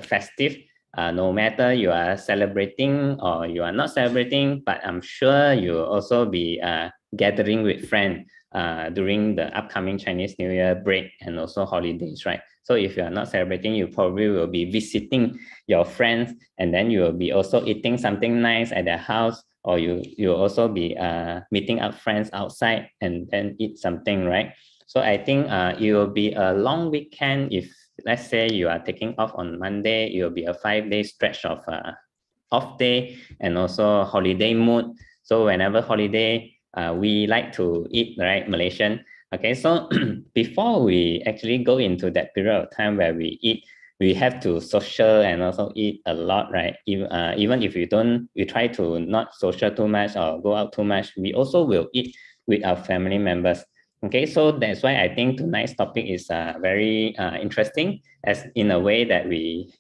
festive. No matter you are celebrating or you are not celebrating, but I'm sure you'll also be gathering with friends during the upcoming Chinese New Year break and also holidays, right? So if you are not celebrating, you probably will be visiting your friends, and then you will be also eating something nice at their house, or you'll also be meeting up friends outside and then eat something, right? So I think it will be a long weekend. If let's say you are taking off on Monday, it will be a 5-day stretch of off day and also holiday mood. So whenever holiday, we like to eat, right, Malaysian. Okay, so before we actually go into that period of time where we eat, we have to social and also eat a lot, right? Even if we try to not social too much or go out too much, we also will eat with our family members. Okay, so that's why I think tonight's topic is very interesting, as in a way that we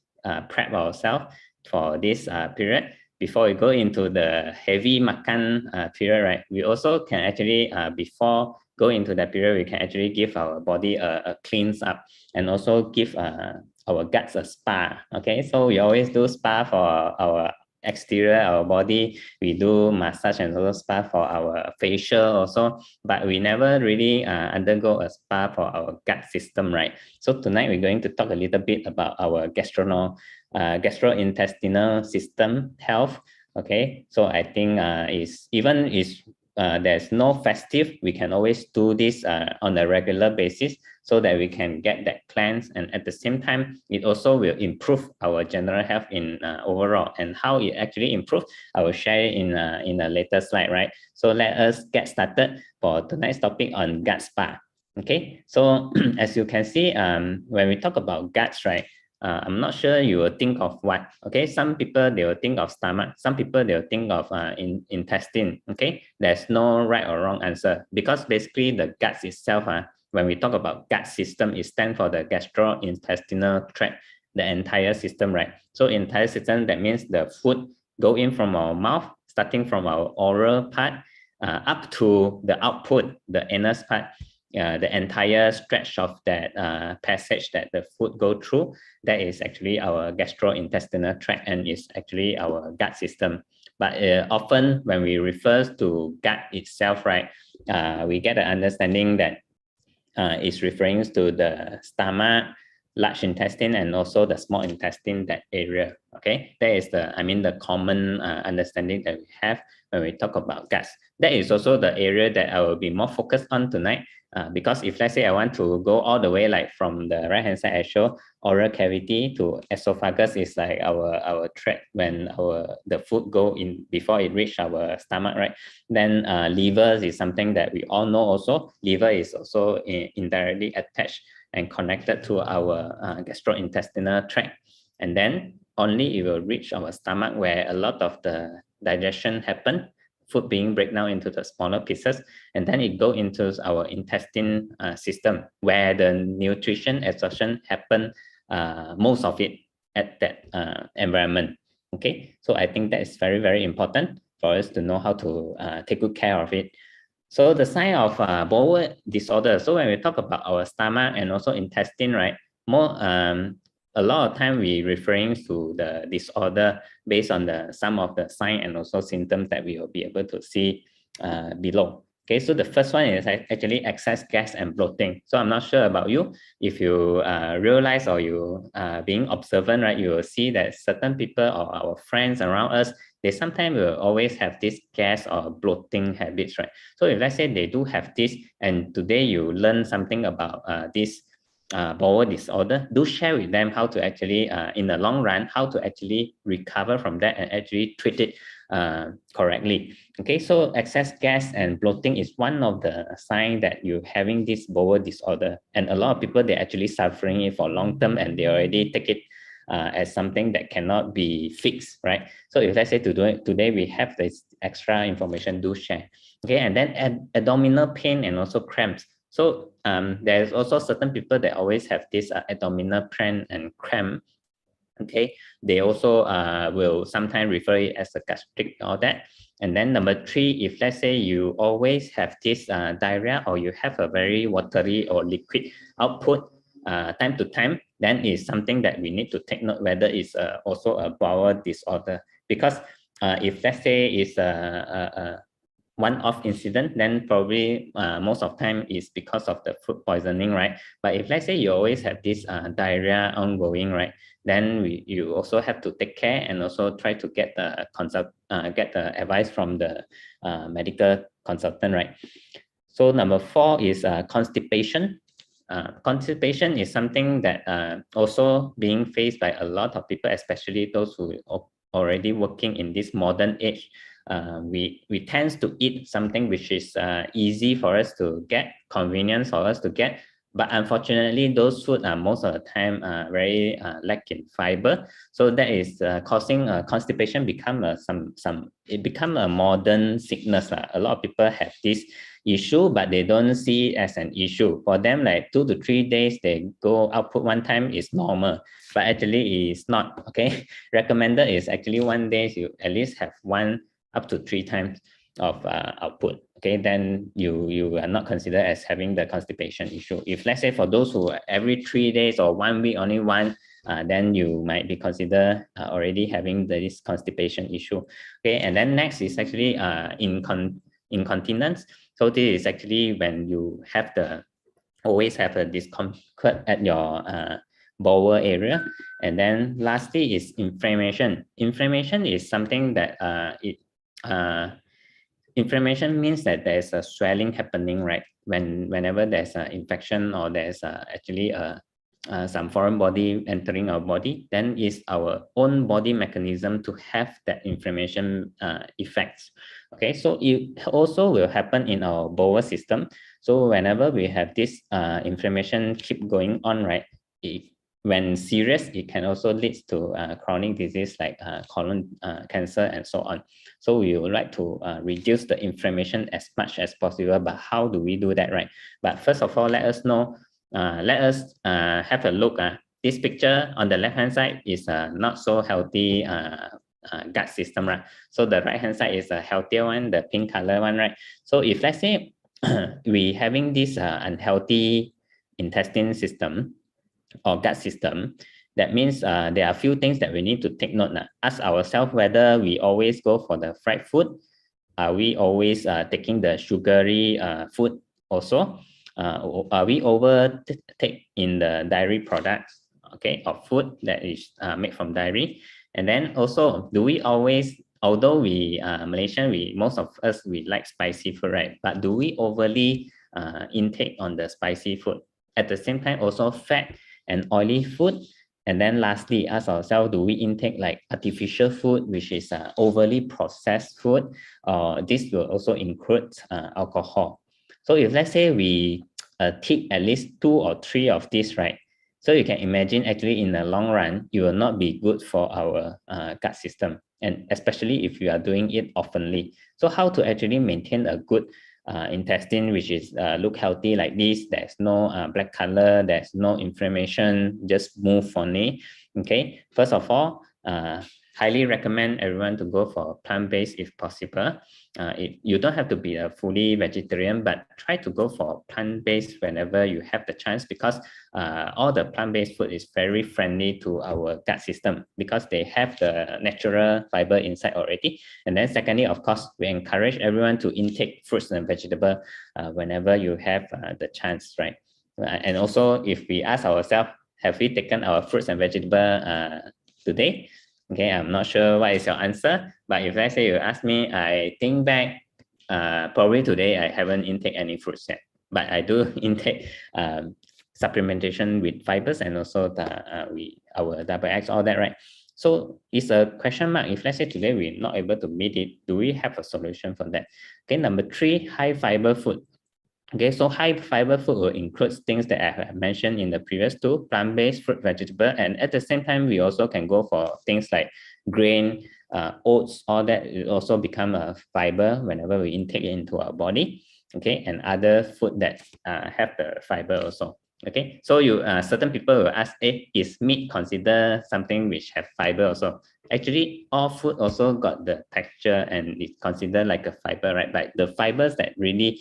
prep ourselves for this period. Before we go into the heavy makan period, right? We also can actually, before go into that period, we can actually give our body a cleanse up and also give our guts a spa. Okay, so we always do spa for our exterior, our body. We do massage and also spa for our facial also, but we never really undergo a spa for our gut system, right? So tonight we're going to talk a little bit about our gastrointestinal system health. Okay, so I think there's no festive, we can always do this on a regular basis so that we can get that cleanse, and at the same time it also will improve our general health in overall. And how it actually improves, I will share it in a later slide, right? So let us get started for tonight's topic on gut spa. Okay, so as you can see, when we talk about guts, right, I'm not sure you will think of what. Okay, some people they will think of stomach, some people they will think of intestine. Okay, there's no right or wrong answer, because basically the guts itself, when we talk about gut system, it stands for the gastrointestinal tract, the entire system, right? So entire system, that means the food go in from our mouth, starting from our oral part up to the output, the anus part. The entire stretch of that passage that the food go through, that is actually our gastrointestinal tract and is actually our gut system. But often when we refer to gut itself, right, we get an understanding that it's referring to the stomach, large intestine, and also the small intestine, that area. Okay, that is the common understanding that we have when we talk about guts. That is also the area that I will be more focused on tonight. Because if let's say I want to go all the way, like from the right hand side I show, oral cavity to esophagus is like our tract when the food go in before it reach our stomach, right? Then liver is something that we all know also. Liver is also indirectly attached and connected to our gastrointestinal tract, and then only it will reach our stomach where a lot of the digestion happen, food being break down into the smaller pieces, and then it go into our intestine system where the nutrition absorption happen, most of it at that environment. Okay, so I think that is very, very important for us to know how to take good care of it. So the sign of bowel disorder. So when we talk about our stomach and also intestine, right, a lot of time we referring to the disorder based on some of the sign and also symptoms that we will be able to see below. Okay, so the first one is actually excess gas and bloating. So I'm not sure about you. If you realize or you being observant, right, you will see that certain people or our friends around us, they sometimes will always have this gas or bloating habits, right? So if let's say they do have this, and today you learn something about this bowel disorder, do share with them how to actually, in the long run, how to actually recover from that and actually treat it correctly. Okay, so excess gas and bloating is one of the signs that you're having this bowel disorder, and a lot of people, they're actually suffering it for long term, and they already take it as something that cannot be fixed, right? So if let's say today we have this extra information, do share. Okay, and then abdominal pain and also cramps. So there's also certain people that always have this abdominal pain and cramp. Okay, they also will sometimes refer it as a gastric or that. And then number 3, if let's say you always have this diarrhea, or you have a very watery or liquid output, time to time, then it's something that we need to take note whether it's also a bowel disorder. Because if let's say it's a one-off incident, then probably most of time is because of the food poisoning, right? But if let's say you always have this diarrhea ongoing, right, then you also have to take care and also try to get the advice from the medical consultant, right? So number 4 is constipation. Constipation is something that also being faced by a lot of people, especially those who are already working in this modern age. We tend to eat something which is easy for us to get, convenient for us to get, but unfortunately those food are most of the time very lack in fiber, so that is causing constipation become it become a modern sickness. A lot of people have this issue, but they don't see it as an issue. For them, like 2 to 3 days they go output one time is normal, but actually it's not. Okay, recommended is actually 1 day you at least have 1 up to 3 times of output. Okay, then you are not considered as having the constipation issue. If let's say for those who every 3 days or 1 week only one, then you might be considered already having this constipation issue. Okay, and then next is actually incontinence. So this is actually when you have always have a discomfort at your bowel area. And then lastly is inflammation. Inflammation is something that inflammation means that there's a swelling happening, right? Whenever there's an infection or there's actually some foreign body entering our body, then it's our own body mechanism to have that inflammation effects. Okay, so it also will happen in our bowel system. So whenever we have this inflammation keep going on, right, when serious, it can also lead to chronic disease like colon cancer and so on. So we would like to reduce the inflammation as much as possible. But how do we do that, right? But first of all, let us know. Let us have a look. This picture on the left-hand side is not so healthy gut system, right? So the right-hand side is a healthier one, the pink color one, right? So if let's say we having this unhealthy intestine system or gut system, that means there are a few things that we need to take note. Ask ourselves whether we always go for the fried food. Are we always taking the sugary food also? Are we overtake in the dairy products, okay, or food that is made from dairy? And then also, do we always, although we Malaysian, most of us we like spicy food, right? But do we overly intake on the spicy food? At the same time, also fat and oily food. And then lastly, ask ourselves, do we intake like artificial food, which is overly processed food? This will also include alcohol. So if let's say we tick at least 2 or 3 of these, right? So you can imagine actually in the long run, it will not be good for our gut system. And especially if you are doing it oftenly. So how to actually maintain a good intestine, which is look healthy like this, there's no black color, there's no inflammation, just move funny. Okay, first of all, highly recommend everyone to go for plant-based if possible. You don't have to be a fully vegetarian, but try to go for plant-based whenever you have the chance, because all the plant-based food is very friendly to our gut system because they have the natural fiber inside already. And then secondly, of course, we encourage everyone to intake fruits and vegetables whenever you have the chance, right? And also, if we ask ourselves, have we taken our fruits and vegetables today? Okay, I'm not sure what is your answer, but if let's say you ask me, I think back, probably today I haven't intake any fruits yet, but I do intake supplementation with fibers and also our double X, all that, right? So it's a question mark. If let's say today we're not able to meet it, do we have a solution for that? Okay, number 3, high fiber food. Okay, so high fiber food will include things that I have mentioned in the previous 2, plant-based, fruit, vegetable, and at the same time, we also can go for things like grain, oats, all that will also become a fiber whenever we intake it into our body. Okay, and other food that have the fiber also. Okay, so you certain people will ask, is meat considered something which have fiber also? Actually, all food also got the texture and it's considered like a fiber, right? But the fibers that really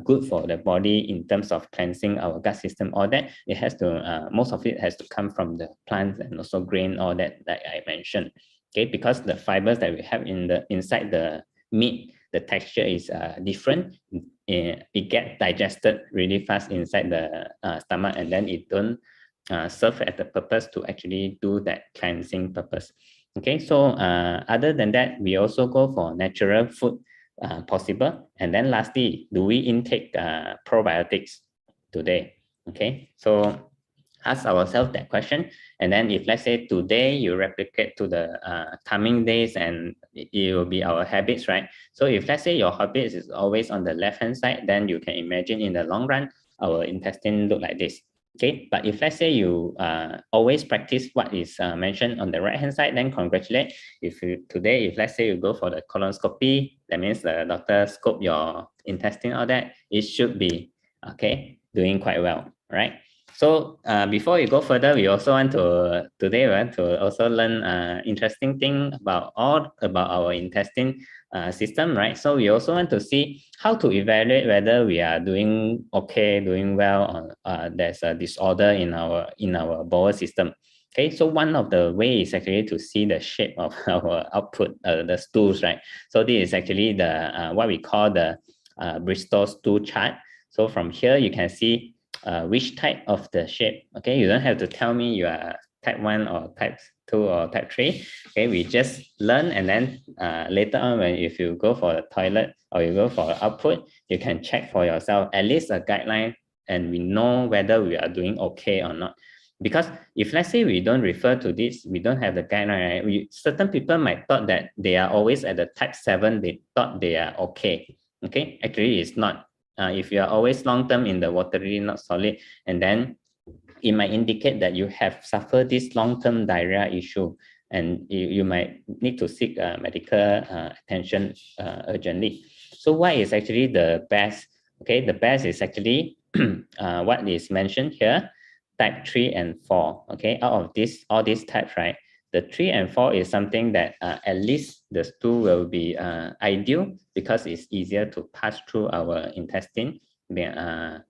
good for the body in terms of cleansing our gut system, all that, it has to, most of it has to come from the plants and also grain, all that I mentioned. Okay, because the fibers that we have in the inside the meat, the texture is different. It gets digested really fast inside the stomach, and then it don't serve at the purpose to actually do that cleansing purpose. Okay, so other than that, we also go for natural food possible. And then lastly, do we intake probiotics today? Okay, so ask ourselves that question. And then if let's say today you replicate to the coming days, and it will be our habits, right? So if let's say your habits is always on the left hand side, then you can imagine in the long run our intestine look like this. Okay, but if let's say you always practice what is mentioned on the right hand side, then congratulate. If you today, if let's say you go for the colonoscopy, that means the doctor scope your intestine, all that, it should be okay, doing quite well, right? So before we go further, we also want to today we want to also learn interesting thing about all about our intestine system, right? So we also want to see how to evaluate whether we are doing okay, doing well, or there's a disorder in our bowel system. Okay, so one of the ways is actually to see the shape of our output, the stools, right? So this is actually the what we call the Bristol stool chart. So from here you can see which type of the shape. Okay, you don't have to tell me you are type 1 or type 2 or type 3. Okay, we just learn, and then later on, when if you go for the toilet or you go for output, you can check for yourself, at least a guideline, and we know whether we are doing okay or not. Because if let's say we don't refer to this, we don't have the guideline, right? Certain people might thought that they are always at the type 7, they thought they are okay. Okay, actually it's not. If you are always long term in the watery, not solid, and then it might indicate that you have suffered this long-term diarrhea issue, and you might need to seek medical attention urgently. So what is actually the best? Okay, the best is actually what is mentioned here, type 3 and 4. Okay, out of this, all these types, right? The 3 and 4 is something that at least the stool will be ideal because it's easier to pass through our intestine. The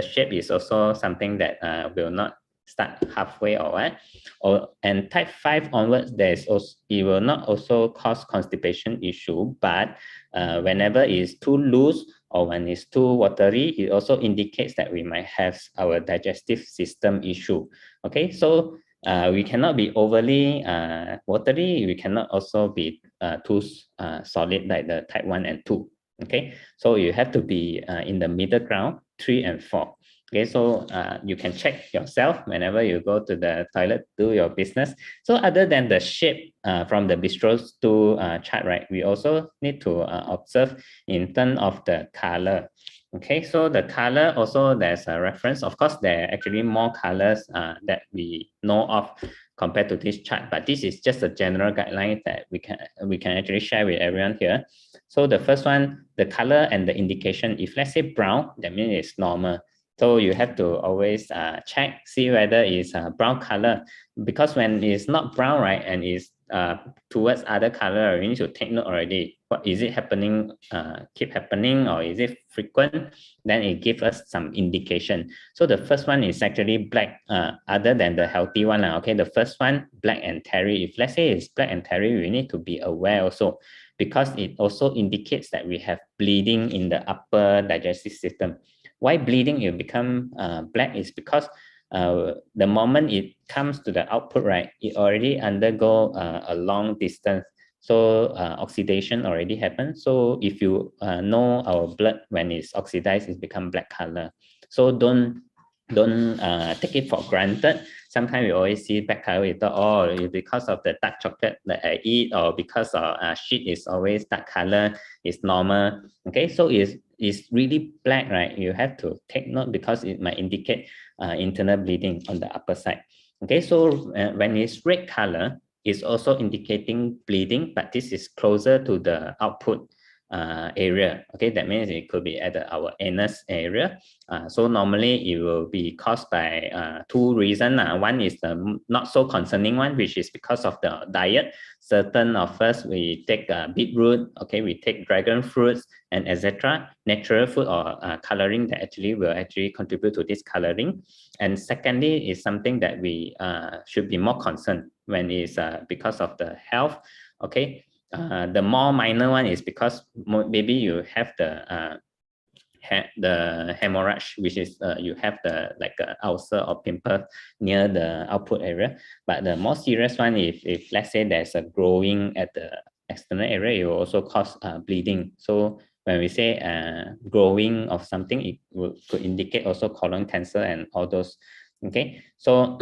shape is also something that will not start halfway or what. And type 5 onwards, there's also, it will not also cause constipation issue, but whenever it's too loose or when it's too watery, it also indicates that we might have our digestive system issue. Okay, so we cannot be overly watery, we cannot also be too solid like the type 1 and 2. Okay, so you have to be in the middle ground, 3 and 4. Okay, so you can check yourself whenever you go to the toilet, do your business. So other than the shape from the bistro stool chart, right, we also need to observe in terms of the color. Okay, so the color also, there's a reference. Of course, there are actually more colors that we know of compared to this chart, but this is just a general guideline that we can actually share with everyone here. So the first one, the color and the indication, if let's say brown, that means it's normal. So you have to always check, see whether it's brown color, because when it's not brown, right, and it's towards other color, you need to take note already. What is it happening? Keep happening, or is it frequent? Then it gives us some indication. So the first one is actually black, other than the healthy one. Okay, the first one, black and terry. If let's say it's black and terry, we need to be aware also, because it also indicates that we have bleeding in the upper digestive system. Why bleeding will become black is because the moment it comes to the output, right, it already undergo a long distance. So oxidation already happened. So if you know our blood, when it's oxidized, it's become black color. So don't take it for granted. Sometimes we always see black color, we thought, oh, because of the dark chocolate that I eat, or because of shit is always dark color, it's normal. Okay, so it's really black, right? You have to take note because it might indicate internal bleeding on the upper side. Okay, so when it's red color, it's also indicating bleeding, but this is closer to the output. area. Okay, that means it could be at our anus area. So normally it will be caused by two reasons. One is the not so concerning one, which is because of the diet. Certain of us, we take beetroot, okay, we take dragon fruits and etc. Natural food or coloring that actually will actually contribute to this coloring. And secondly is something that we should be more concerned when it's because of the health. Okay, the more minor one is because maybe you have the hemorrhage, which is you have the like ulcer or pimple near the output area. But the more serious one, if let's say there's a growing at the external area, it will also cause bleeding. So when we say growing of something, it could indicate also colon cancer and all those. Okay, so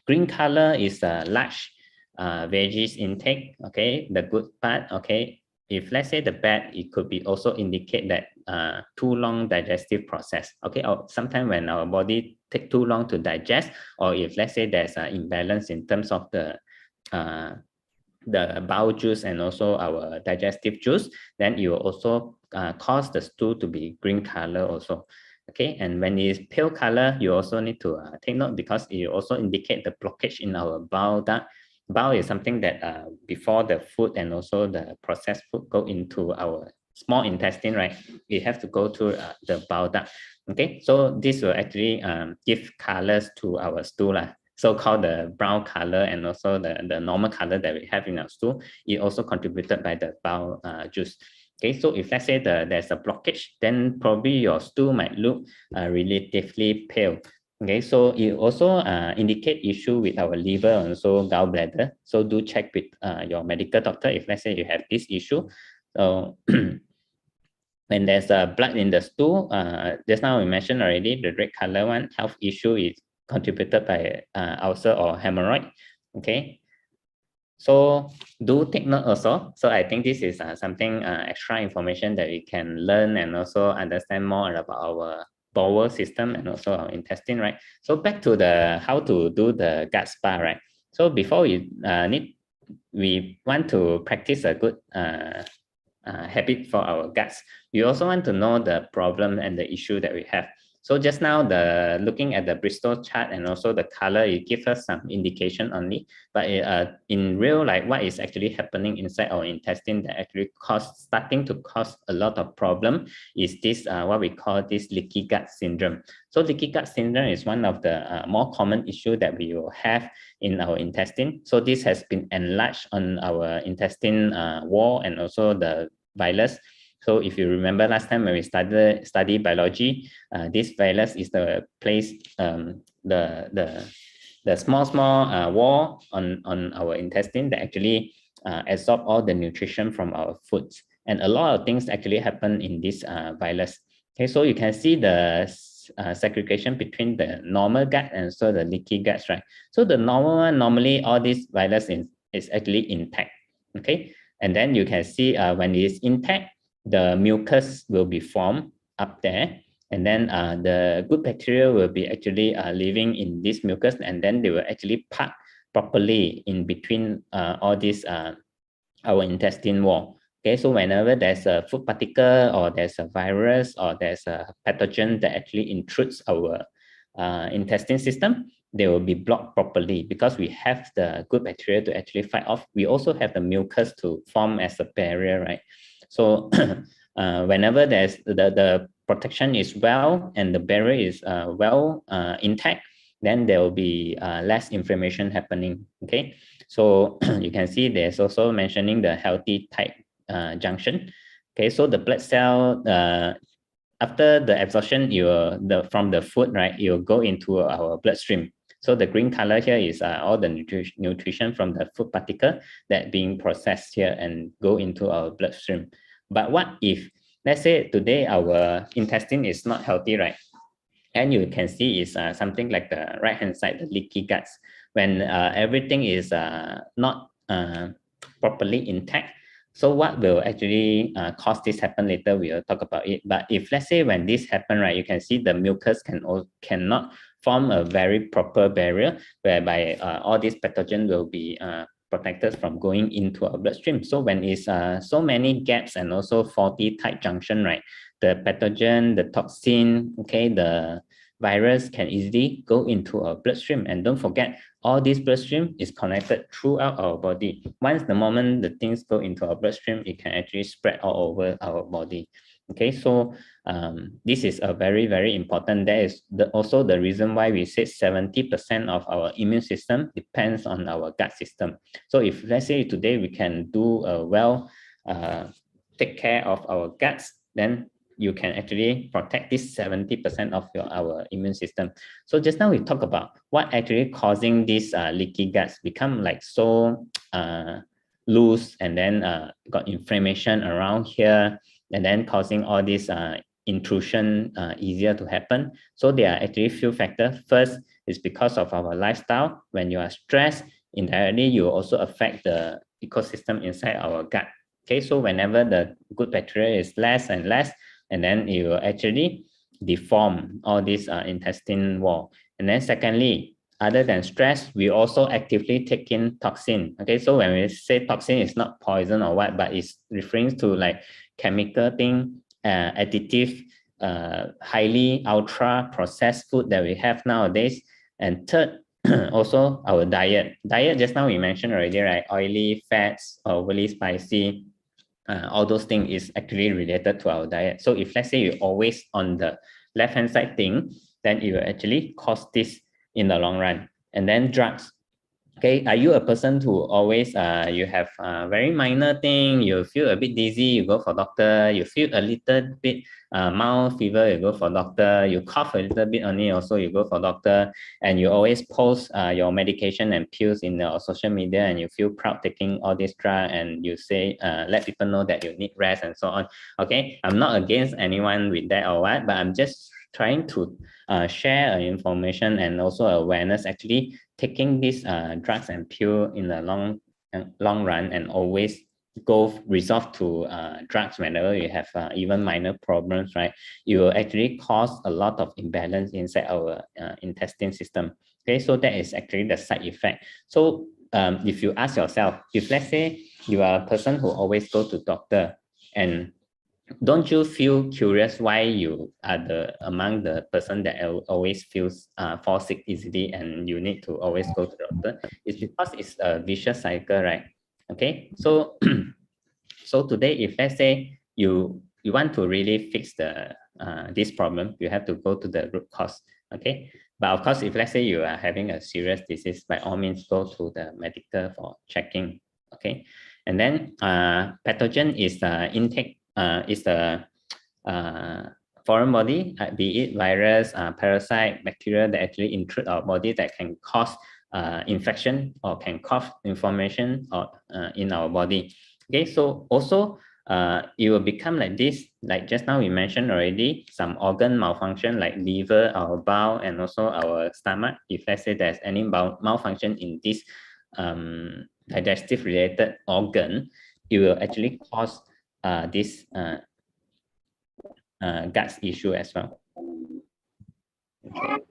green color is a large veggies intake. Okay, the good part. Okay, if let's say the bad, it could be also indicate that too long digestive process. Okay, or sometimes when our body take too long to digest, or if let's say there's an imbalance in terms of the bowel juice and also our digestive juice, then it will also cause the stool to be green color also. Okay, and when it's pale color, you also need to take note because it also indicate the blockage in our bile duct. Bile is something that before the food and also the processed food go into our small intestine, right? It have to go through the bile duct. Okay, so this will actually give colors to our stool, so-called the brown color and also the normal color that we have in our stool. It also contributed by the bowel juice. Okay, so if let's say there's a blockage, then probably your stool might look relatively pale. Okay, so it also indicate issue with our liver and also gallbladder. So do check with your medical doctor if let's say you have this issue. So when there's blood in the stool, just now we mentioned already, the red color one, health issue is contributed by ulcer or hemorrhoid. Okay, so do take note also. So I think this is something extra information that we can learn and also understand more about our bowel system and also our intestine, right? So back to the how to do the gut spa, right? So before we want to practice a good habit for our guts. We also want to know the problem and the issue that we have. So just now, looking at the Bristol chart and also the color, it gives us some indication only. But in real life, what is actually happening inside our intestine that actually starting to cause a lot of problem is this what we call this leaky gut syndrome. So leaky gut syndrome is one of the more common issue that we will have in our intestine. So this has been enlarged on our intestine wall and also the vilus. So if you remember last time when we study biology, this vilus is the place, the small wall on our intestine that actually absorb all the nutrition from our foods. And a lot of things actually happen in this vilus. Okay, so you can see the segregation between the normal gut and so the leaky guts, right? So the normal one, normally all this vilus is actually intact. Okay, and then you can see when it is intact, the mucus will be formed up there, and then the good bacteria will be actually living in this mucus, and then they will actually park properly in between all this our intestine wall. Okay, so whenever there's a food particle or there's a virus or there's a pathogen that actually intrudes our intestine system, they will be blocked properly because we have the good bacteria to actually fight off. We also have the mucus to form as a barrier, right? So whenever there's the protection is well and the barrier is well intact, then there will be less inflammation happening. Okay, so you can see there's also mentioning the healthy tight junction. Okay, so the blood cell after the absorption, from the food, right, it will go into our bloodstream. So the green color here is all the nutrition from the food particle that being processed here and go into our bloodstream. But what if, let's say today our intestine is not healthy, right? And you can see is something like the right-hand side, the leaky guts. When everything is not properly intact, so what will actually cause this happen later, we'll talk about it. But if let's say when this happen, right, you can see the mucus cannot form a very proper barrier whereby all these pathogen will be protected from going into our bloodstream. So when it's so many gaps and also faulty tight junction, right, the pathogen, the toxin, okay, the virus can easily go into our bloodstream. And don't forget, all this bloodstream is connected throughout our body. Once the moment the things go into our bloodstream, it can actually spread all over our body. Okay, so this is a very, very important. That is also the reason why we say 70% of our immune system depends on our gut system. So if let's say today we can do take care of our guts, then you can actually protect this 70% of our immune system. So just now we talked about what actually causing these leaky guts become like so loose, and then got inflammation around here, and then causing all this intrusion easier to happen. So there are actually few factors. First is because of our lifestyle. When you are stressed, indirectly you also affect the ecosystem inside our gut. Okay, so whenever the good bacteria is less and less, and then it will actually deform all this intestine wall. And then secondly, other than stress, we also actively take in toxin. Okay, so when we say toxin, it's not poison or what, but it's referring to like chemical thing, additive, highly ultra processed food that we have nowadays. And third, also our diet. Diet, just now we mentioned already, right? Oily, fats, overly spicy, all those things is actually related to our diet. So if let's say you're always on the left-hand side thing, then it will actually cause this in the long run. And then drugs. Okay, are you a person who always you have very minor thing, you feel a bit dizzy, you go for doctor, you feel a little bit mild fever, you go for doctor, you cough a little bit only, also you go for doctor, and you always post your medication and pills in your social media, and you feel proud taking all this drug, and you say let people know that you need rest and so on. Okay, I'm not against anyone with that or what, but I'm just trying to share information and also awareness. Actually taking these drugs and pill in the long run, and always go resort to drugs whenever you have even minor problems, right? You will actually cause a lot of imbalance inside our intestine system. Okay, so that is actually the side effect. So if you ask yourself, if let's say you are a person who always go to doctor, and don't you feel curious why you are among the person that always feels fall sick easily, and you need to always go to the doctor? It's because it's a vicious cycle, right? Okay, so so today, if let's say you want to really fix the this problem, you have to go to the root cause. Okay, but of course, if let's say you are having a serious disease, by all means go to the medical for checking. Okay, and then pathogen is intake. Is the foreign body, be it virus, parasite, bacteria that actually intrude our body that can cause infection or can cause inflammation or in our body. Okay, so also it will become like this, like just now we mentioned already, some organ malfunction like liver, our bowel, and also our stomach. If let's say there's any malfunction in this digestive related organ, it will actually cause this guts issue as well. Okay.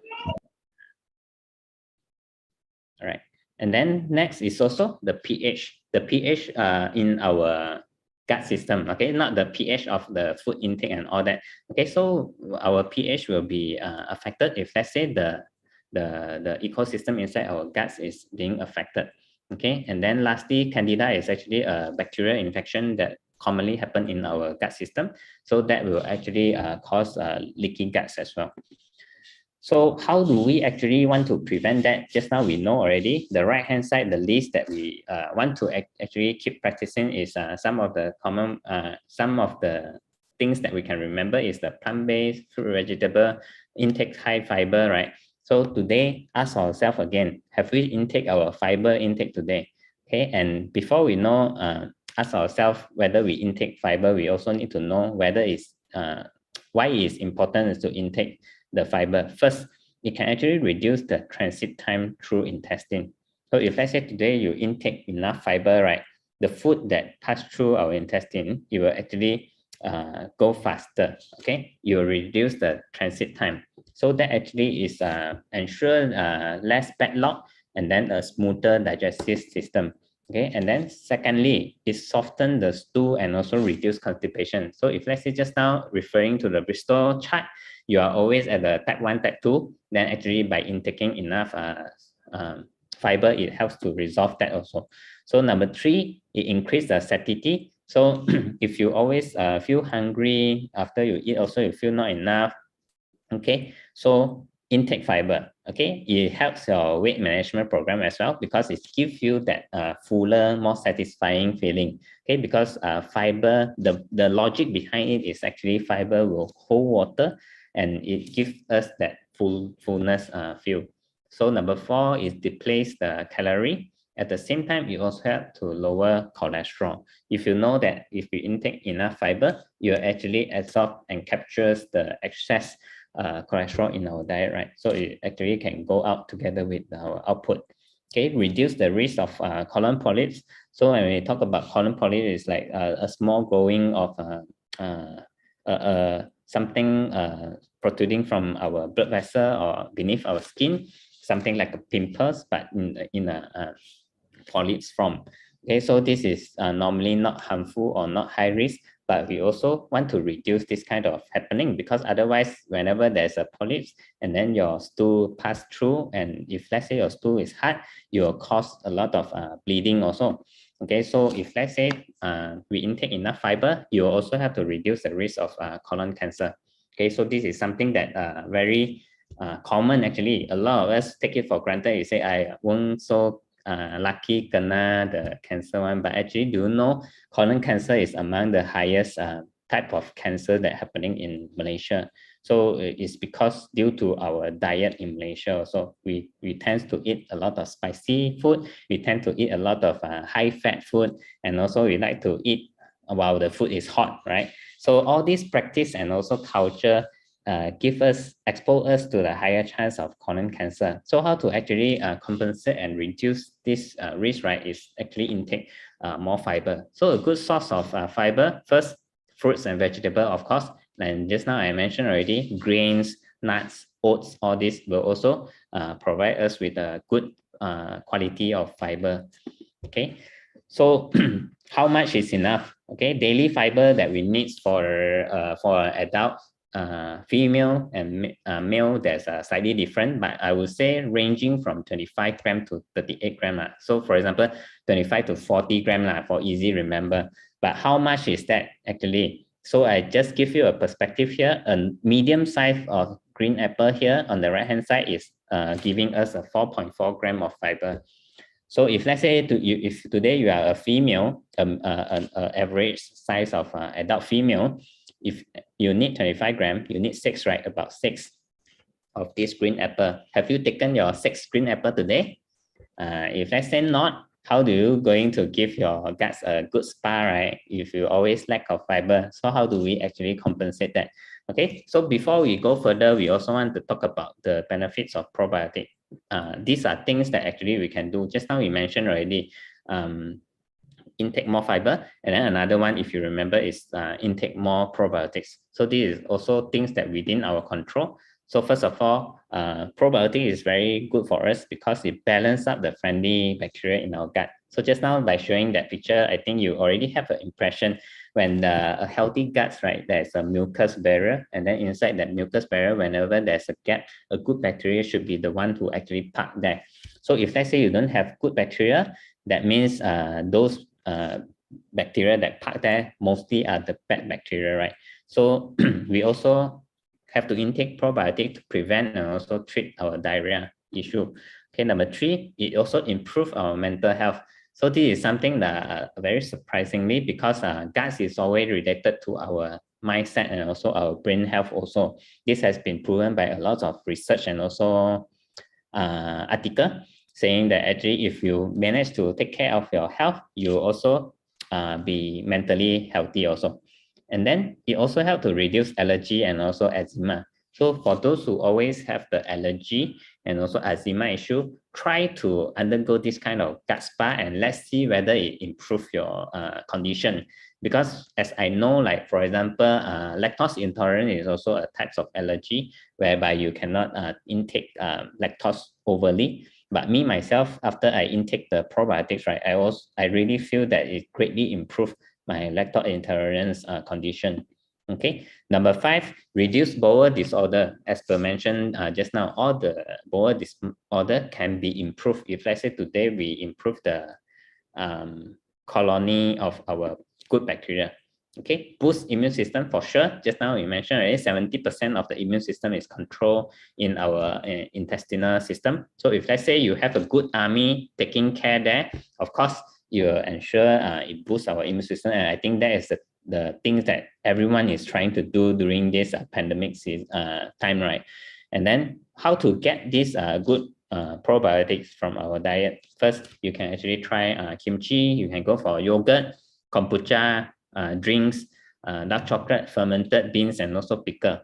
All right. And then next is also the pH. The pH in our gut system. Okay, not the pH of the food intake and all that. Okay, so our pH will be affected if let's say the ecosystem inside our guts is being affected. Okay, and then lastly, candida is actually a bacterial infection that commonly happen in our gut system. So that will actually cause leaky guts as well. So how do we actually want to prevent that? Just now we know already. The right-hand side, the list that we want to actually keep practicing is some of the common, some of the things that we can remember is the plant-based, fruit, vegetable, intake high fiber, right? So today, ask ourselves again, have we intake our fiber intake today? Okay, and before we know, ask ourselves whether we intake fiber, we also need to know whether it's, why it's important to intake the fiber. First, it can actually reduce the transit time through intestine. So if let's say today you intake enough fiber, right, the food that pass through our intestine, it will actually go faster. Okay, you will reduce the transit time. So that actually is ensure less backlog and then a smoother digestive system. Okay, and then secondly, it softens the stool and also reduce constipation. So if let's say just now referring to the Bristol chart, you are always at the type 1, type 2, then actually by intaking enough fiber, it helps to resolve that also. So number 3, it increases the satiety. So if you always feel hungry after you eat, also you feel not enough, okay, so intake fiber, okay, it helps your weight management program as well, because it gives you that fuller, more satisfying feeling, okay, because fiber, the logic behind it is actually fiber will hold water and it gives us that fullness feel. So number 4 is deplete the calorie. At the same time, it also helps to lower cholesterol. If you know that if you intake enough fiber, you actually absorb and captures the excess cholesterol in our diet, right? So it actually can go out together with our output. Okay, reduce the risk of colon polyps. So when we talk about colon polyps, it's like a small growing of something protruding from our blood vessel or beneath our skin, something like a pimples, but in a polyps form. Okay, so this is normally not harmful or not high risk, but we also want to reduce this kind of happening, because otherwise, whenever there's a polyps and then your stool pass through, and if let's say your stool is hard, you will cause a lot of bleeding also. Okay, so if let's say we intake enough fiber, you also have to reduce the risk of colon cancer. Okay, so this is something that very common actually. A lot of us take it for granted. You say, I won't so lucky kena the cancer one, but actually, do you know colon cancer is among the highest type of cancer that happening in Malaysia? So it's because due to our diet in Malaysia. So we tend to eat a lot of spicy food. We tend to eat a lot of high fat food, and also we like to eat while the food is hot, right? So all these practice and also culture expose us to the higher chance of colon cancer. So how to actually compensate and reduce this risk, right, is actually intake more fiber. So a good source of fiber, first, fruits and vegetable, of course. And just now I mentioned already, grains, nuts, oats, all this will also provide us with a good quality of fiber. Okay, so how much is enough? Okay, daily fiber that we need for adult female and male, there's slightly different, but I would say ranging from 25 gram to 38 gram. So for example, 25 to 40 gram for easy remember. But how much is that actually? So I just give you a perspective here. A medium size of green apple here on the right hand side is giving us a 4.4 gram of fiber. So if let's say if today you are a female, an average size of adult female, if you need 25 gram, you need 6, right? About 6 of this green apple. Have you taken your 6 green apple today? If let's say not, how do you going to give your guts a good spa, right? If you always lack of fiber, so how do we actually compensate that? Okay, so before we go further, we also want to talk about the benefits of probiotic. These are things that actually we can do. Just now we mentioned already, intake more fiber, and then another one, if you remember, is intake more probiotics. So these is also things that within our control. So first of all, probiotic is very good for us because it balances up the friendly bacteria in our gut. So just now by showing that picture, I think you already have an impression when a healthy gut, right, there's a mucus barrier, and then inside that mucus barrier, whenever there's a gap, a good bacteria should be the one who actually park there. So if let's say you don't have good bacteria, that means those bacteria that park there mostly are the bad bacteria, right? So we also have to intake probiotic to prevent and also treat our diarrhea issue. Okay, number 3, it also improves our mental health. So this is something that very surprisingly, because guts is always related to our mindset and also our brain health also. This has been proven by a lot of research and also article saying that actually if you manage to take care of your health, you also be mentally healthy also. And then it also helps to reduce allergy and also eczema. So for those who always have the allergy and also eczema issue, try to undergo this kind of gut spa and let's see whether it improves your condition. Because as I know, like for example, lactose intolerance is also a type of allergy whereby you cannot intake lactose overly. But me myself, after I intake the probiotics, right, I really feel that it greatly improved my lactose intolerance condition. Okay, number 5, reduce bowel disorder. As per mentioned just now, all the bowel disorder can be improved if, let's say, today we improve the colony of our good bacteria. Okay, boost immune system for sure. Just now you mentioned already, 70% of the immune system is controlled in our intestinal system. So if, let's say, you have a good army taking care there, of course you ensure it boosts our immune system. And I think that is the things that everyone is trying to do during this pandemic time, right? And then how to get this good probiotics from our diet. First, you can actually try kimchi. You can go for yogurt, kombucha, drinks, dark chocolate, fermented beans, and also pickle.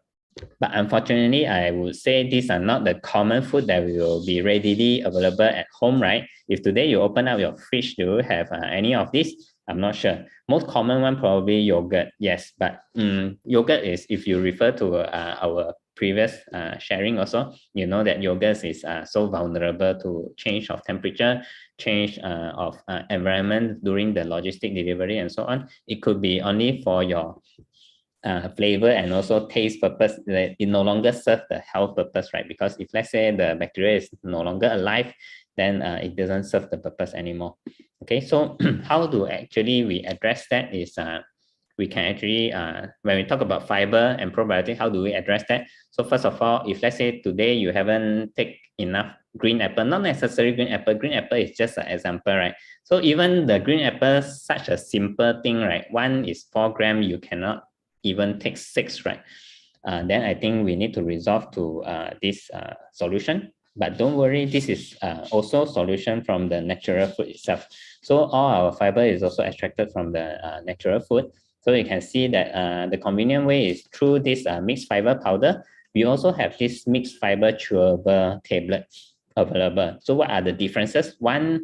But unfortunately, I would say these are not the common food that will be readily available at home, right? If today you open up your fridge, do you have any of these? I'm not sure. Most common one probably yogurt, yes. But yogurt is, if you refer to our previous sharing also, you know that yogurt is so vulnerable to change of temperature, change of environment during the logistic delivery and so on. It could be only for your flavor and also taste purpose. It no longer serve the health purpose, right? Because if, let's say, the bacteria is no longer alive, then it doesn't serve the purpose anymore. Okay, so how do actually we address that is we can actually, when we talk about fiber and probiotic, how do we address that? So first of all, if, let's say, today you haven't take enough green apple, not necessarily green apple is just an example, right? So even the green apple, such a simple thing, right? One is 4 grams, you cannot even take 6, right? Then I think we need to resolve to this solution. But don't worry, this is also solution from the natural food itself. So all our fiber is also extracted from the natural food. So you can see that the convenient way is through this mixed fiber powder. We also have this mixed fiber chewable tablet available. So what are the differences? One,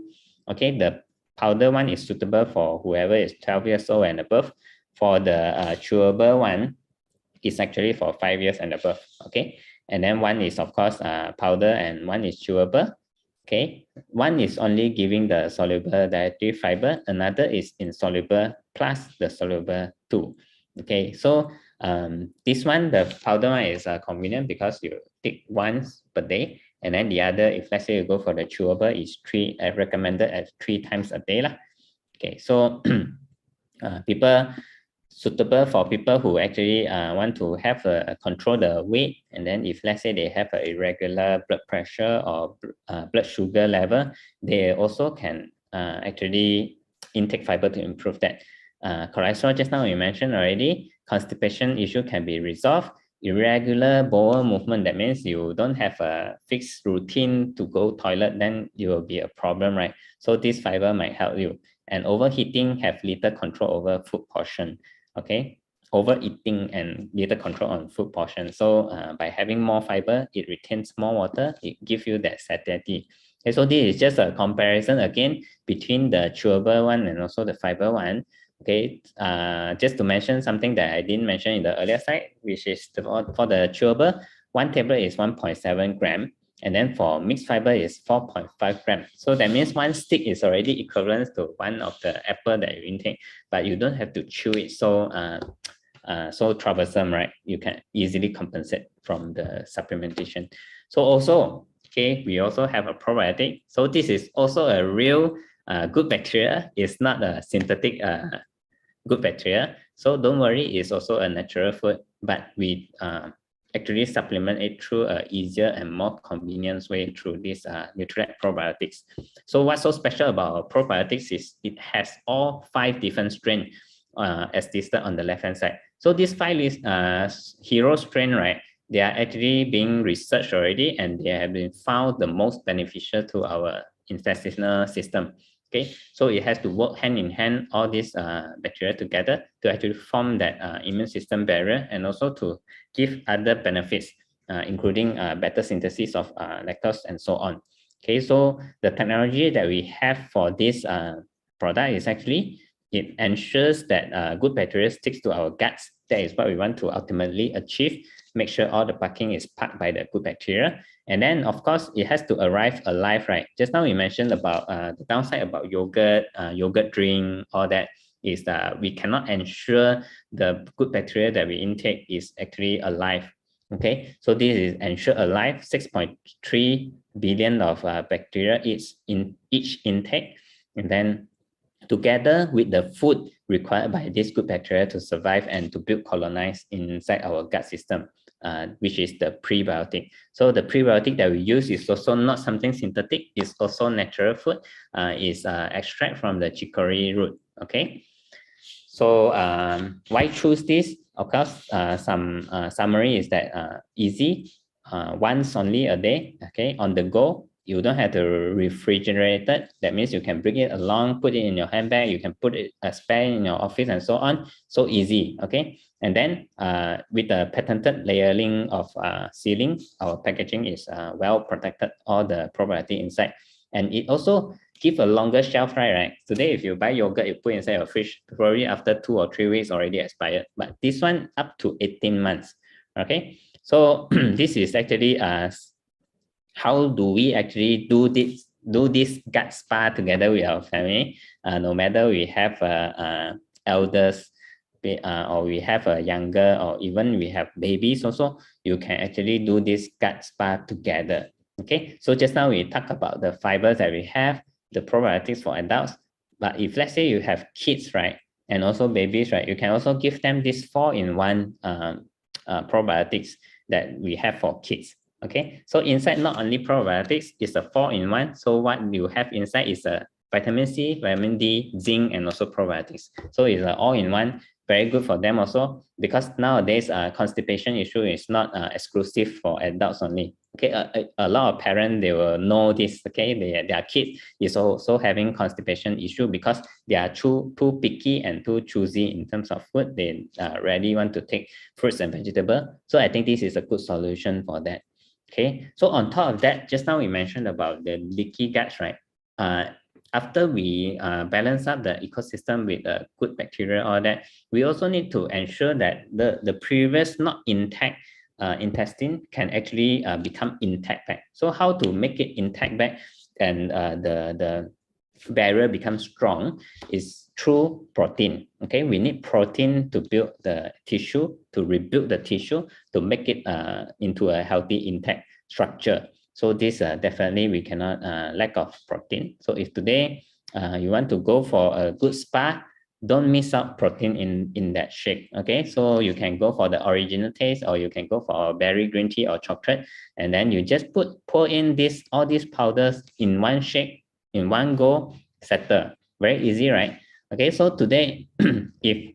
okay, the powder one is suitable for whoever is 12 years old and above. For the chewable one, it's actually for 5 years and above. Okay, and then one is, of course, powder, and one is chewable. Okay, one is only giving the soluble dietary fiber, another is insoluble plus the soluble too. Okay, so this one, the powder one, is convenient because you take once per day, and then the other, if, let's say, you go for the chewable, is recommended at 3 times a day lah. Okay, so suitable for people who actually want to have control the weight, and then if, let's say, they have an irregular blood pressure or blood sugar level, they also can actually intake fiber to improve that. Cholesterol, just now we mentioned already, constipation issue can be resolved. Irregular bowel movement, that means you don't have a fixed routine to go toilet, then it will be a problem, right? So this fiber might help you. And overheating, have little control over food portion. Okay, overeating and little control on food portion. So by having more fiber, it retains more water, it gives you that satiety. Okay, so this is just a comparison again between the chewable one and also the fiber one. Okay, just to mention something that I didn't mention in the earlier slide, which is for the chewable, 1 tablet is 1.7 gram. And then for mixed fiber is 4.5 grams. So that means 1 stick is already equivalent to 1 of the apple that you intake, but you don't have to chew it so troublesome, right? You can easily compensate from the supplementation. So also, okay, we also have a probiotic. So this is also a real good bacteria. It's not a synthetic good bacteria. So don't worry, it's also a natural food, but we actually supplement it through an easier and more convenient way through this Nutrilite probiotics. So what's so special about probiotics is it has all 5 different strains as listed on the left-hand side. So these 5 hero strain, right? They are actually being researched already, and they have been found the most beneficial to our intestinal system. Okay, so it has to work hand in hand, all these bacteria together to actually form that immune system barrier, and also to give other benefits, including better synthesis of lactose and so on. Okay, so the technology that we have for this product is actually, it ensures that good bacteria sticks to our guts. That is what we want to ultimately achieve. make sure all the packing is packed by the good bacteria. And then, of course, it has to arrive alive, right? Just now we mentioned about the downside about yogurt, yogurt drink, all that is that we cannot ensure the good bacteria that we intake is actually alive. Okay, so this is ensure alive 6.3 billion of bacteria is in each intake, and then together with the food required by this good bacteria to survive and to build colonize inside our gut system, which is the prebiotic. So the prebiotic that we use is also not something synthetic, it's also natural food, is extract from the chicory root. Okay, so why choose this? Of course, some summary is that easy, once only a day, okay, on the go. You don't have to refrigerate it. That means you can bring it along, put it in your handbag, you can put it spare in your office and so on. So easy, okay? And then with the patented layering of sealing, our packaging is well protected, all the probiotic inside. And it also give a longer shelf life, right? Today, if you buy yogurt, you put inside your fridge, probably after 2 or 3 weeks already expired. But this one up to 18 months, okay? So this is actually how do we actually do this gut spa together with our family? No matter we have elders, or we have a younger, or even we have babies also, you can actually do this gut spa together. Okay, so just now we talked about the fibers that we have, the probiotics for adults. But if let's say you have kids, right, and also babies, right, you can also give them this 4-in-1 probiotics that we have for kids. Okay, so inside not only probiotics, it's a 4-in-1. So what you have inside is a vitamin C, vitamin D, zinc, and also probiotics. So it's an all-in-one, very good for them also, because nowadays constipation issue is not exclusive for adults only. Okay, a lot of parents, they will know this. Okay, their kids is also having constipation issue because they are too picky and too choosy in terms of food. They really want to take fruits and vegetables. So I think this is a good solution for that. Okay, so on top of that, just now we mentioned about the leaky guts, right? After we balance up the ecosystem with good bacteria, all that, we also need to ensure that the previous not intact intestine can actually become intact back. So how to make it intact back and the barrier becomes strong is through protein. Okay, we need protein to build the tissue, to rebuild the tissue, to make it into a healthy intact structure. So this definitely we cannot lack of protein. So if today you want to go for a good spa, don't miss out protein in that shake. Okay, so you can go for the original taste, or you can go for a berry green tea or chocolate, and then you just pour in all these powders in one shake, in one go, settle. Very easy, right? Okay, so today, if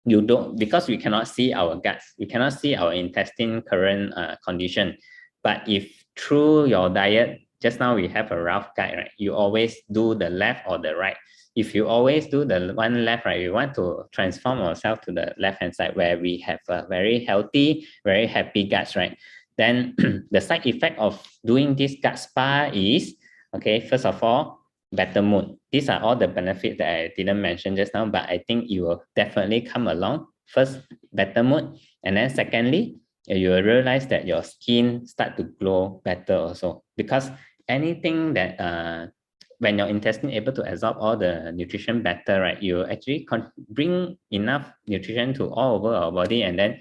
you don't, because we cannot see our guts, we cannot see our intestine current condition. But if through your diet, just now we have a rough guide, right? You always do the left or the right. If you always do the one left, right, we want to transform ourselves to the left-hand side where we have a very healthy, very happy guts, right? Then the side effect of doing this gut spa is, okay, first of all, better mood. These are all the benefits that I didn't mention just now, but I think you will definitely come along. First, better mood. And then secondly, you will realize that your skin start to glow better also, because anything that when your intestine able to absorb all the nutrition better, right, you actually bring enough nutrition to all over our body, and then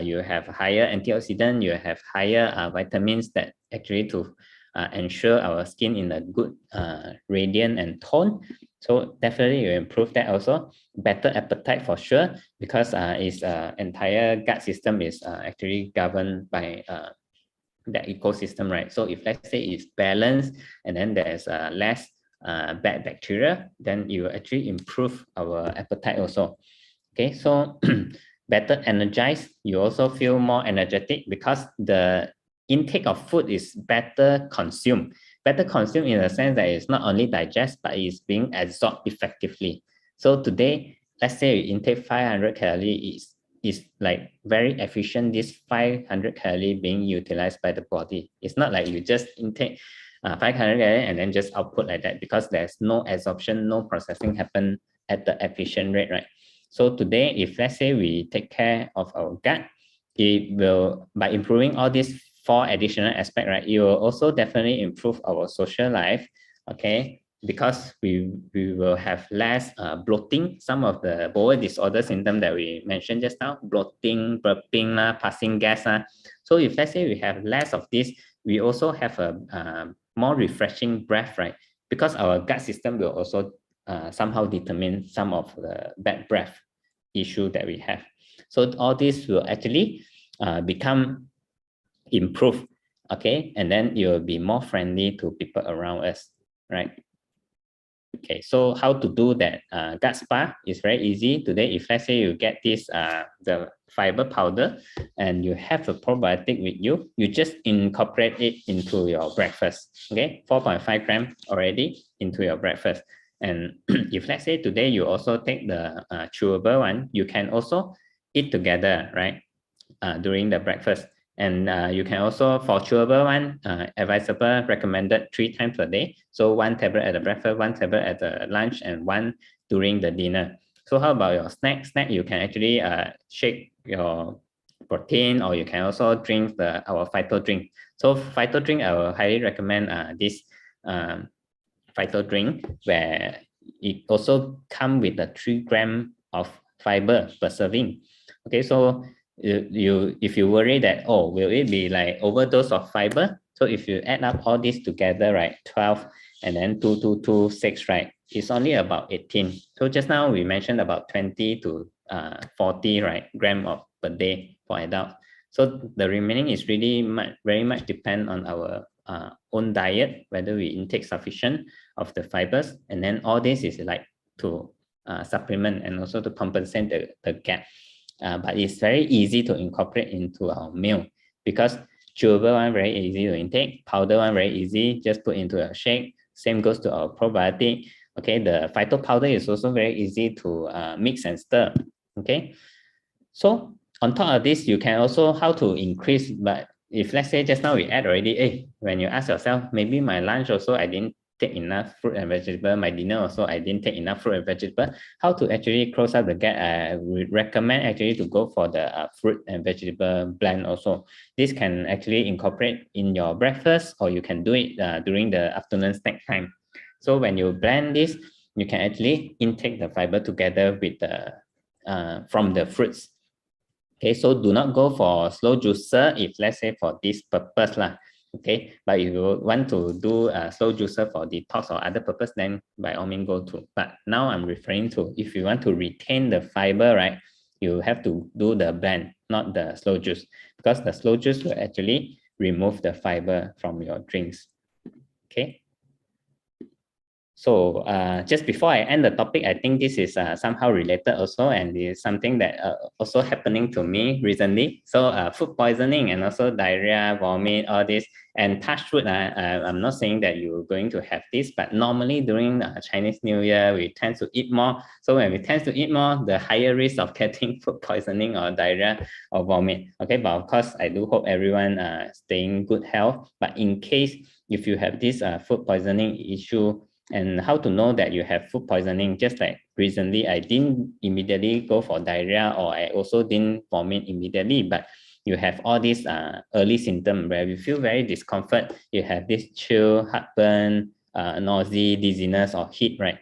you have higher antioxidant, you have higher vitamins that actually to ensure our skin in a good radiant and tone. So definitely you improve that also. Better appetite for sure, because its entire gut system is actually governed by the ecosystem, right? So if let's say it's balanced and then there's less bad bacteria, then you actually improve our appetite also. Okay, so better energized, you also feel more energetic because the intake of food is better consumed. Better consumed in the sense that it's not only digest, but it's being absorbed effectively. So today, let's say you intake 500 calories, is like very efficient, this 500 calorie being utilized by the body. It's not like you just intake 500 calories and then just output like that, because there's no absorption, no processing happen at the efficient rate, right? So today, if let's say we take care of our gut, it will, by improving all these 4 additional aspects, right, it will also definitely improve our social life, okay, because we will have less bloating, some of the bowel disorder symptoms that we mentioned just now, bloating, burping, passing gas. So if let's say we have less of this, we also have a more refreshing breath, right? Because our gut system will also somehow determine some of the bad breath issue that we have. So all this will actually become improved, okay, and then you will be more friendly to people around us, right? Okay, so how to do that gut spa is very easy. Today, if let's say you get this the fiber powder and you have a probiotic with you, you just incorporate it into your breakfast. Okay, 4.5 grams already into your breakfast. And if let's say today you also take the chewable one, you can also eat together, right? During the breakfast. And you can also, for chewable one, advisable, recommended 3 times a day. So 1 tablet at the breakfast, 1 tablet at the lunch, and 1 during the dinner. So how about your snack? Snack, you can actually shake your protein, or you can also drink our phyto drink. So phyto drink, I will highly recommend this phyto drink, where it also come with a 3 gram of fiber per serving. Okay, so if you worry that, oh, will it be like overdose of fiber? So if you add up all this together, right, 12 and then 6, right, it's only about 18. So just now we mentioned about 20 to 40, right, gram of per day for adult. So the remaining is really very much depend on our own diet, whether we intake sufficient of the fibers, and then all this is like to supplement and also to compensate the gap. But it's very easy to incorporate into our meal, because chewable one very easy to intake, powder one very easy, just put into a shake. Same goes to our probiotic. Okay, the phyto powder is also very easy to mix and stir. Okay, so on top of this, you can also how to increase. But if let's say just now we add already, when you ask yourself, maybe my lunch also I didn't take enough fruit and vegetable, my dinner also I didn't take enough fruit and vegetable, how to actually close up the gap? I would recommend actually to go for the fruit and vegetable blend also. This can actually incorporate in your breakfast, or you can do it during the afternoon snack time. So when you blend this, you can actually intake the fiber together with the from the fruits. Okay, so do not go for slow juicer if let's say for this purpose lah. Okay, but if you want to do a slow juicer for detox or other purpose, then by all means go to. But now I'm referring to if you want to retain the fiber, right, you have to do the blend, not the slow juice, because the slow juice will actually remove the fiber from your drinks. Okay. So just before I end the topic, I think this is somehow related also, and is something that also happening to me recently. So food poisoning and also diarrhea, vomit, all this. And touch wood, I'm not saying that you're going to have this, but normally during Chinese New Year, we tend to eat more. So when we tend to eat more, the higher risk of getting food poisoning or diarrhea or vomit. Okay, but of course, I do hope everyone staying good health. But in case if you have this food poisoning issue, and how to know that you have food poisoning, just like recently, I didn't immediately go for diarrhea, or I also didn't vomit immediately, but you have all these early symptoms where you feel very discomfort, you have this chill, heartburn, nausea, dizziness, or heat, right?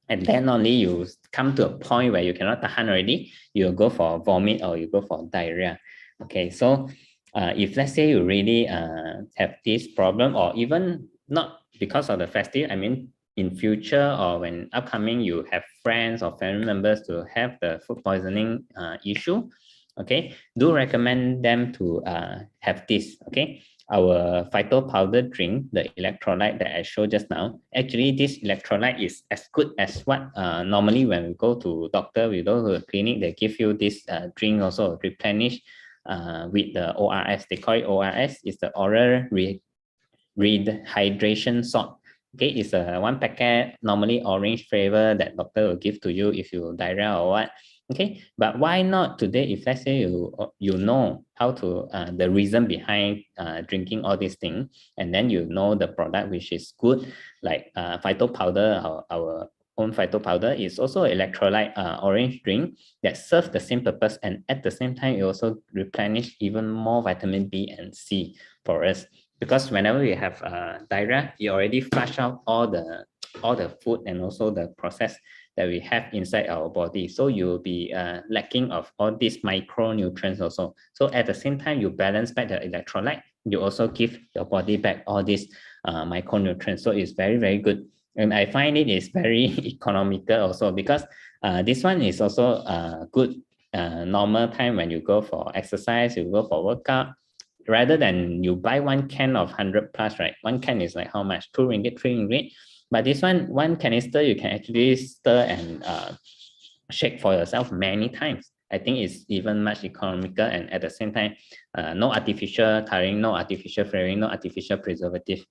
And then only you come to a point where you cannot tahan already, you go for vomit or you go for diarrhea. Okay, so if let's say you really have this problem, or even not because of the festive, I mean in future or when upcoming you have friends or family members to have the food poisoning issue, okay, do recommend them to have this. Okay, our phyto powder drink, the electrolyte that I showed just now, actually this electrolyte is as good as what normally when we go to doctor, we go to the clinic, they give you this drink also, replenish with the ORS. They call it ORS. It's the oral rehydration salt. Okay, it's a 1 packet, normally orange flavor, that doctor will give to you if you diarrhea or what. Okay, but why not today? If let's say you know how to the reason behind drinking all these things, and then you know the product which is good, like phyto powder, our own own phyto powder is also electrolyte orange drink that serves the same purpose, and at the same time it also replenish even more vitamin B and C for us, because whenever we have diarrhea, you already flush out all the food and also the process that we have inside our body, so you'll be lacking of all these micronutrients also. So at the same time you balance back the electrolyte, you also give your body back all these micronutrients. So it's very, very good. And I find it is very economical also, because this one is also good normal time when you go for exercise, you go for workout, rather than you buy one can of 100 plus, right? One can is like how much? 2 ringgit, 3 ringgit. But this one canister, you can actually stir and shake for yourself many times. I think it's even much economical, and at the same time, no artificial coloring, no artificial flavoring, no artificial preservative,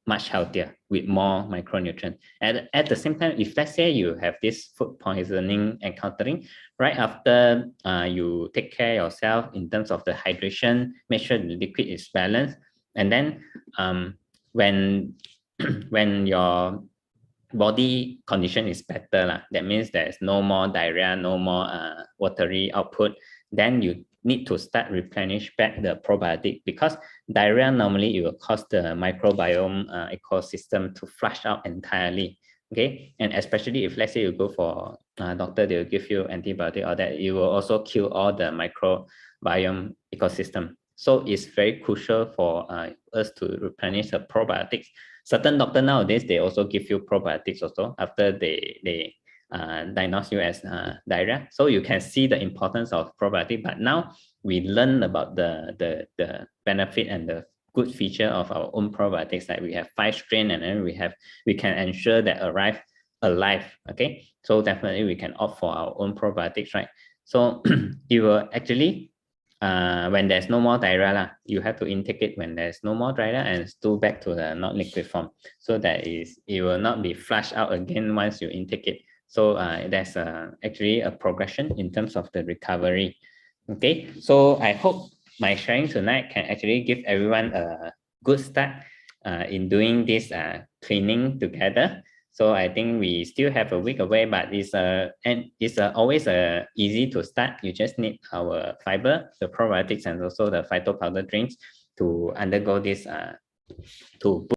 much healthier with more micronutrients. At the same time, if let's say you have this food poisoning encountering, right after you take care of yourself in terms of the hydration, make sure the liquid is balanced, and then when when your body condition is better, that means there's no more diarrhea, no more watery output, then you need to start replenish back the probiotic, because diarrhea normally it will cause the microbiome ecosystem to flush out entirely. Okay, and especially if let's say you go for doctor, they will give you antibiotic or that, it will also kill all the microbiome ecosystem. So it's very crucial for us to replenish the probiotics. Certain doctor nowadays, they also give you probiotics also after they diagnose you as diarrhea. So you can see the importance of probiotic. But now we learn about the benefit and the good feature of our own probiotics. Like we have 5 strain, and then we can ensure that arrive alive. Okay, so definitely we can opt for our own probiotics, right? So it will actually when there's no more diarrhea, you have to intake it when there's no more diarrhea and stool back to the non-liquid form, so that it will not be flushed out again once you intake it. So there's actually a progression in terms of the recovery. Okay, so I hope my sharing tonight can actually give everyone a good start in doing this cleaning together. So I think we still have a week away, but it's always easy to start. You just need our fiber, the probiotics, and also the phyto powder drinks to undergo this to